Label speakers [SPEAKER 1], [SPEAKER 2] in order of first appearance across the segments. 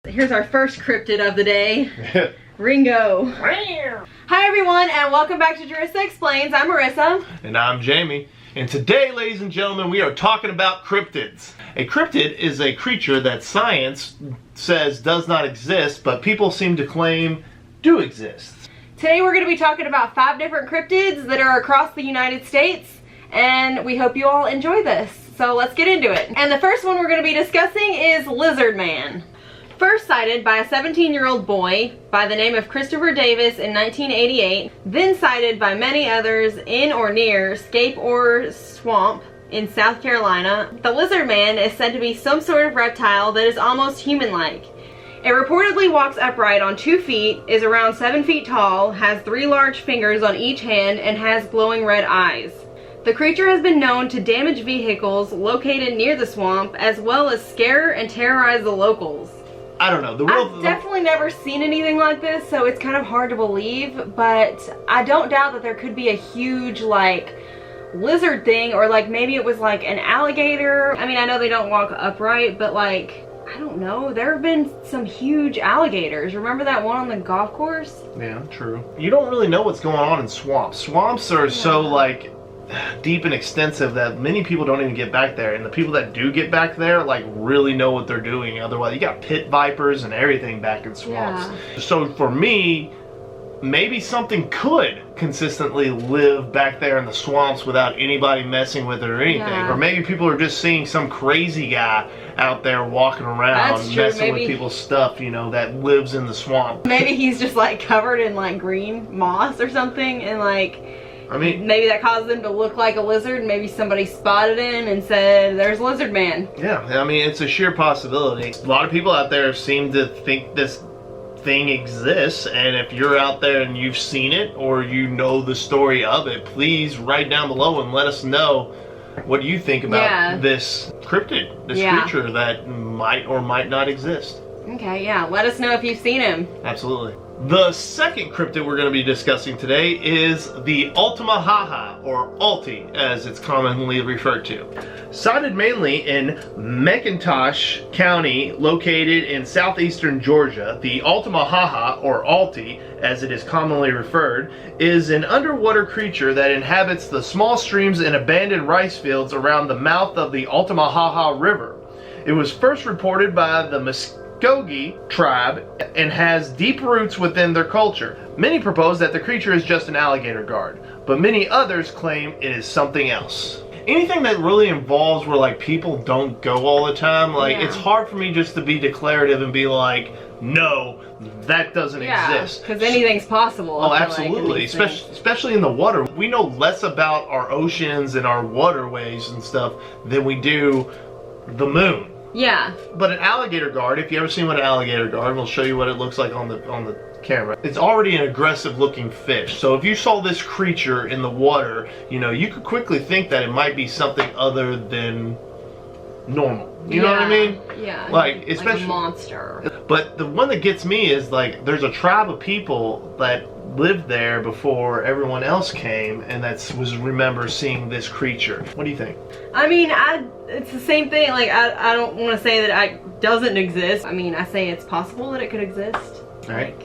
[SPEAKER 1] Here's our first cryptid of the day. Ringo. Hi everyone, and welcome back to Jarissa Explains. I'm Marissa.
[SPEAKER 2] And I'm Jamie. And today, ladies and gentlemen, we are talking about cryptids. A cryptid is a creature that science says does not exist, but people seem to claim do exist.
[SPEAKER 1] Today we're going to be talking about 5 different cryptids that are across the United States, and we hope you all enjoy this. So let's get into it. And the first one we're going to be discussing is Lizard Man. First sighted by a 17-year-old boy by the name of Christopher Davis in 1988, then sighted by many others in or near Scape Ore Swamp in South Carolina, the Lizard Man is said to be some sort of reptile that is almost human-like. It reportedly walks upright on 2 feet, is around 7 feet tall, has 3 large fingers on each hand, and has glowing red eyes. The creature has been known to damage vehicles located near the swamp, as well as scare and terrorize the locals.
[SPEAKER 2] I don't know.
[SPEAKER 1] I've definitely never seen anything like this, so it's kind of hard to believe, but I don't doubt that there could be a huge, like, lizard thing, or like maybe it was like an alligator. I mean, I know they don't walk upright, but like, I don't know. There have been some huge alligators. Remember that one on the golf course?
[SPEAKER 2] Yeah, true. You don't really know what's going on in swamps. Swamps are so like deep and extensive that many people don't even get back there, and the people that do get back there like really know what they're doing. Otherwise, you got pit vipers and everything back in swamps. Yeah. So for me, maybe something could consistently live back there in the swamps without anybody messing with it or anything. Yeah. Or maybe people are just seeing some crazy guy out there walking around messing with people's stuff, you know, that lives in the swamp. Maybe
[SPEAKER 1] he's just like covered in like green moss or something, and like, I mean, maybe that caused them to look like a lizard. Maybe somebody spotted him and said, there's Lizard Man.
[SPEAKER 2] Yeah, I mean, it's a sheer possibility. A lot of people out there seem to think this thing exists, and if you're out there and you've seen it or you know the story of it, please write down below and let us know what you think about this cryptid, this creature that might or might not exist.
[SPEAKER 1] Okay, yeah, let us know if you've seen him.
[SPEAKER 2] Absolutely. The second cryptid we're going to be discussing today is the Altimaha-ha, or Alti as it's commonly referred to. Sighted mainly in McIntosh County, located in southeastern Georgia, the Altimaha-ha, or Alti as it is commonly referred, is an underwater creature that inhabits the small streams and abandoned rice fields around the mouth of the Altimaha-ha River. It was first reported by the Muskogee tribe and has deep roots within their culture. Many propose that the creature is just an alligator guard, but many others claim it is something else. Anything that really involves where like people don't go all the time, like it's hard for me just to be declarative and be like, no, that doesn't exist.
[SPEAKER 1] Because anything's possible.
[SPEAKER 2] Oh, absolutely. Especially in the water. We know less about our oceans and our waterways and stuff than we do the moon.
[SPEAKER 1] Yeah.
[SPEAKER 2] But an alligator guard, if you ever seen what an alligator guard, we'll show you what it looks like on the camera. It's already an aggressive looking fish. So if you saw this creature in the water, you know, you could quickly think that it might be something other than normal. You know what I mean?
[SPEAKER 1] Yeah.
[SPEAKER 2] Like, especially
[SPEAKER 1] like a monster.
[SPEAKER 2] But the one that gets me is like there's a tribe of people that lived there before everyone else came, and remember seeing this creature. What do you think?
[SPEAKER 1] I mean, it's the same thing. Like, I don't want to say that it doesn't exist. I mean, I say it's possible that it could exist.
[SPEAKER 2] All right.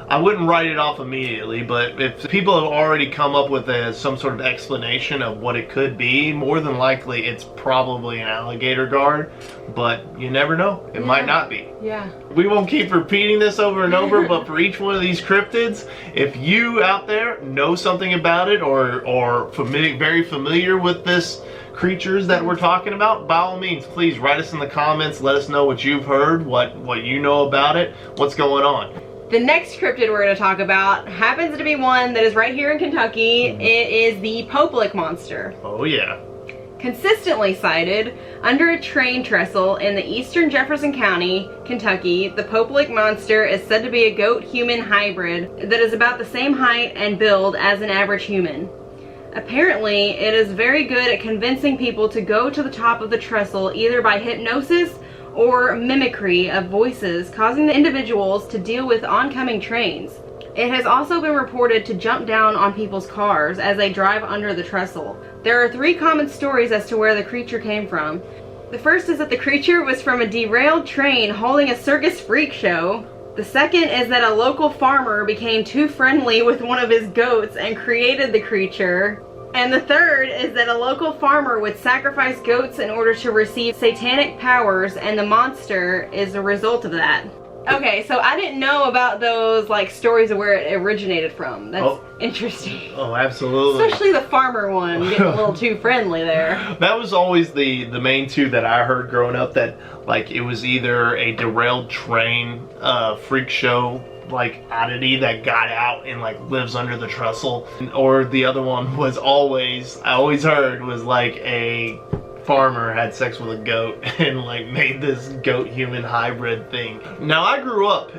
[SPEAKER 2] I wouldn't write it off immediately, but if people have already come up with some sort of explanation of what it could be, more than likely it's probably an alligator guard, but you never know. It might not be.
[SPEAKER 1] Yeah.
[SPEAKER 2] We won't keep repeating this over and over, but for each one of these cryptids, if you out there know something about it or very familiar with this creatures that we're talking about, by all means, please write us in the comments. Let us know what you've heard, what you know about it, what's going on.
[SPEAKER 1] The next cryptid we're going to talk about happens to be one that is right here in Kentucky. It is the Poplick monster.
[SPEAKER 2] Oh yeah.
[SPEAKER 1] Consistently sighted under a train trestle in the eastern Jefferson County, Kentucky, the Poplick monster is said to be a goat-human hybrid that is about the same height and build as an average human. Apparently, it is very good at convincing people to go to the top of the trestle either by hypnosis or mimicry of voices, causing the individuals to deal with oncoming trains. It has also been reported to jump down on people's cars as they drive under the trestle. There are 3 common stories as to where the creature came from. The first is that the creature was from a derailed train hauling a circus freak show. The second is that a local farmer became too friendly with one of his goats and created the creature. And the third is that a local farmer would sacrifice goats in order to receive satanic powers, and the monster is a result of that. Okay, so I didn't know about those like stories of where it originated from. That's interesting.
[SPEAKER 2] Oh, absolutely.
[SPEAKER 1] Especially the farmer one, getting a little too friendly there.
[SPEAKER 2] That was always the main two that I heard growing up, that like it was either a derailed train freak show like oddity that got out and like lives under the trestle, or the other one was I always heard was like a farmer had sex with a goat and like made this goat human hybrid thing. Now I grew up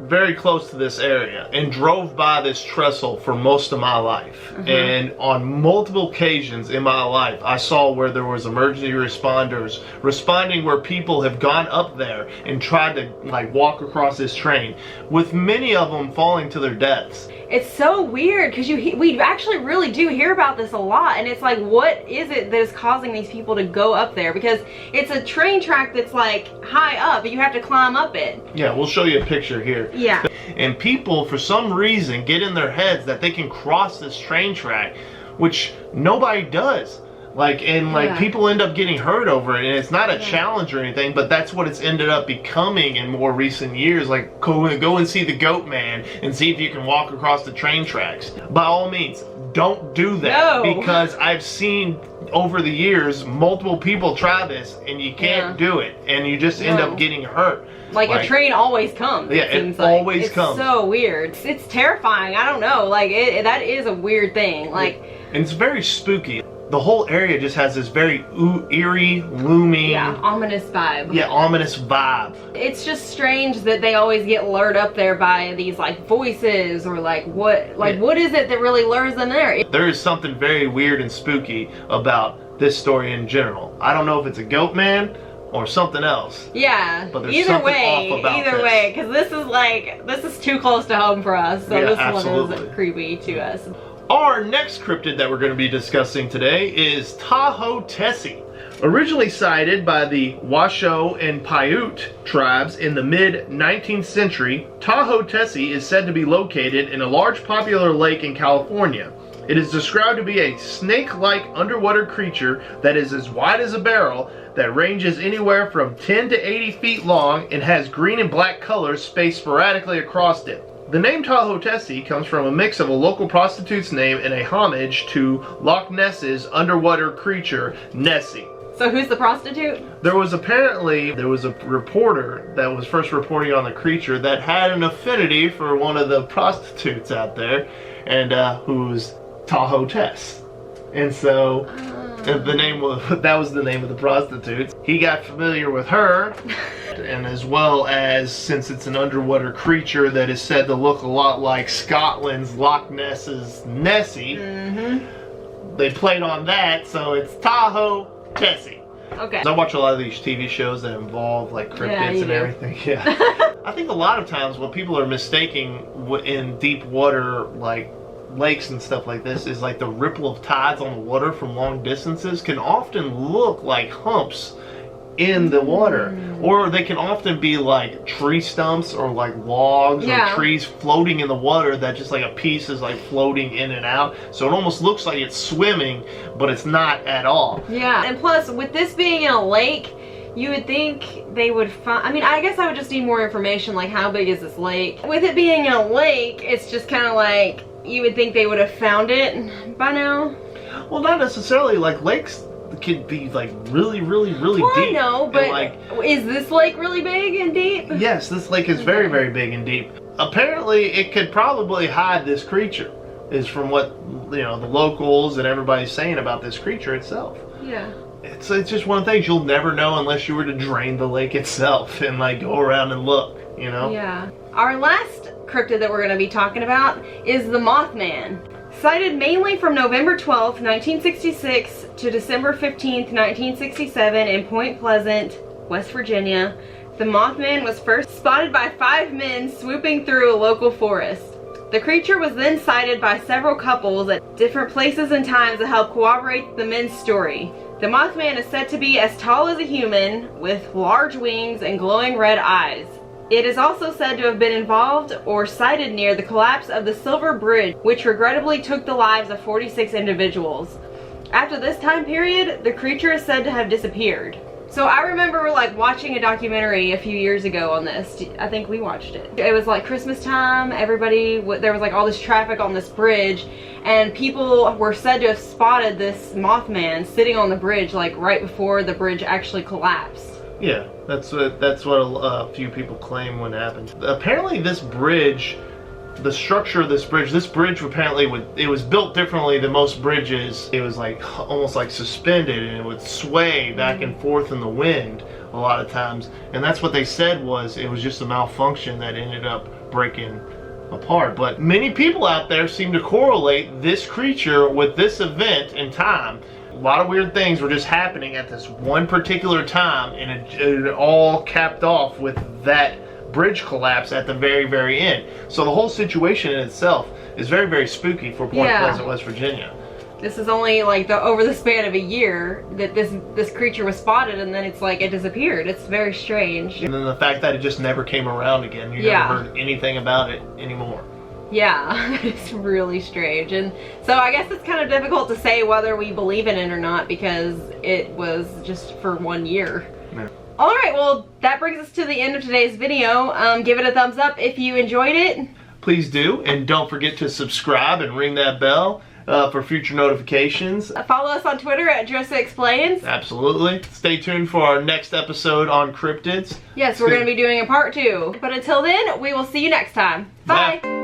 [SPEAKER 2] very close to this area and drove by this trestle for most of my life. And on multiple occasions in my life I saw where there was emergency responders responding where people have gone up there and tried to like walk across this train, with many of them falling to their deaths.
[SPEAKER 1] It's so weird because we actually really do hear about this a lot, and it's like, what is it that is causing these people to go up there? Because it's a train track that's like high up, but you have to climb up it.
[SPEAKER 2] Yeah, we'll show you a picture here.
[SPEAKER 1] Yeah.
[SPEAKER 2] And people, for some reason, get in their heads that they can cross this train track, which nobody does. Like, and like people end up getting hurt over it, and it's not a challenge or anything, but that's what it's ended up becoming in more recent years. Like, go and see the Goat Man and see if you can walk across the train tracks. By all means, don't do that, because I've seen over the years multiple people try this and you can't do it, and you just end up getting hurt.
[SPEAKER 1] Like a train always comes.
[SPEAKER 2] Yeah, it always comes.
[SPEAKER 1] It's so weird. It's terrifying. I don't know. Like that is a weird thing. Like,
[SPEAKER 2] and it's very spooky. The whole area just has this very eerie, looming,
[SPEAKER 1] ominous vibe.
[SPEAKER 2] Yeah, ominous vibe.
[SPEAKER 1] It's just strange that they always get lured up there by these like voices, or like what is it that really lures them there?
[SPEAKER 2] There is something very weird and spooky about this story in general. I don't know if it's a goat man or something else.
[SPEAKER 1] Yeah,
[SPEAKER 2] but there's either
[SPEAKER 1] way, because this is too close to home for us. So this one is creepy to us.
[SPEAKER 2] Our next cryptid that we're going to be discussing today is Tahoe-Tessie. Originally sighted by the Washoe and Paiute tribes in the mid-19th century, Tahoe-Tessie is said to be located in a large popular lake in California. It is described to be a snake-like underwater creature that is as wide as a barrel, that ranges anywhere from 10 to 80 feet long and has green and black colors spaced sporadically across it. The name Tahoe-Tessie comes from a mix of a local prostitute's name and a homage to Loch Ness's underwater creature, Nessie.
[SPEAKER 1] So who's the prostitute?
[SPEAKER 2] There was a reporter that was first reporting on the creature that had an affinity for one of the prostitutes out there, and who's Tahoe-Tess. And so that was the name of the prostitute. He got familiar with her, and as well as, since it's an underwater creature that is said to look a lot like Scotland's Loch Ness's Nessie, they played on that, so it's Tahoe-Tessie.
[SPEAKER 1] Okay.
[SPEAKER 2] I watch a lot of these TV shows that involve like cryptids and everything. Yeah. I think a lot of times what people are mistaking in deep water, like lakes and stuff like this, is like the ripple of tides on the water from long distances can often look like humps in the water, or they can often be like tree stumps or like logs or trees floating in the water that just like a piece is like floating in and out, so it almost looks like it's swimming, but it's not at all.
[SPEAKER 1] Yeah, and plus with this being in a lake, you would think they would find, I mean, I guess I would just need more information, like how big is this lake? With it being in a lake, it's just kind of like, you would think they would have found it by now.
[SPEAKER 2] Well, not necessarily. Like, lakes could be like really deep.
[SPEAKER 1] I know, but
[SPEAKER 2] like,
[SPEAKER 1] is this lake really big and deep?
[SPEAKER 2] Yes, this lake is very big and deep. Apparently, it could probably hide this creature, is from what, you know, the locals and everybody's saying about this creature itself.
[SPEAKER 1] Yeah.
[SPEAKER 2] It's just one of the things you'll never know unless you were to drain the lake itself and like go around and look, you know?
[SPEAKER 1] Yeah. Our last cryptid that we're going to be talking about is the Mothman. Sighted mainly from November 12th, 1966 to December 15th, 1967 in Point Pleasant, West Virginia, the Mothman was first spotted by 5 men swooping through a local forest. The creature was then sighted by several couples at different places and times to help corroborate the men's story. The Mothman is said to be as tall as a human, with large wings and glowing red eyes. It is also said to have been involved or sighted near the collapse of the Silver Bridge, which regrettably took the lives of 46 individuals. After this time period, the creature is said to have disappeared. So I remember like watching a documentary a few years ago on this. I think we watched it. It was like Christmas time. There was like all this traffic on this bridge, and people were said to have spotted this Mothman sitting on the bridge like right before the bridge actually collapsed.
[SPEAKER 2] Yeah, that's what a few people claim when it happened. Apparently this bridge, the structure of this bridge apparently it was built differently than most bridges. It was like almost like suspended, and it would sway back and forth in the wind a lot of times. And that's what they said it was just a malfunction that ended up breaking apart. But many people out there seem to correlate this creature with this event in time. A lot of weird things were just happening at this one particular time, and it all capped off with that bridge collapse at the very, very end. So the whole situation in itself is very, very spooky for Point Pleasant, West Virginia.
[SPEAKER 1] This is only like over the span of a year that this creature was spotted, and then it's like it disappeared. It's very strange.
[SPEAKER 2] And then the fact that it just never came around again. You never heard anything about it anymore.
[SPEAKER 1] Yeah, it's really strange. And so I guess it's kind of difficult to say whether we believe in it or not, because it was just for 1 year.
[SPEAKER 2] Yeah.
[SPEAKER 1] Alright, well that brings us to the end of today's video. Give it a thumbs up if you enjoyed it.
[SPEAKER 2] Please do, and don't forget to subscribe and ring that bell for future notifications.
[SPEAKER 1] Follow us on Twitter at Jarissa Explains.
[SPEAKER 2] Absolutely. Stay tuned for our next episode on cryptids.
[SPEAKER 1] Yes, we're going to be doing a part 2. But until then, we will see you next time. Bye!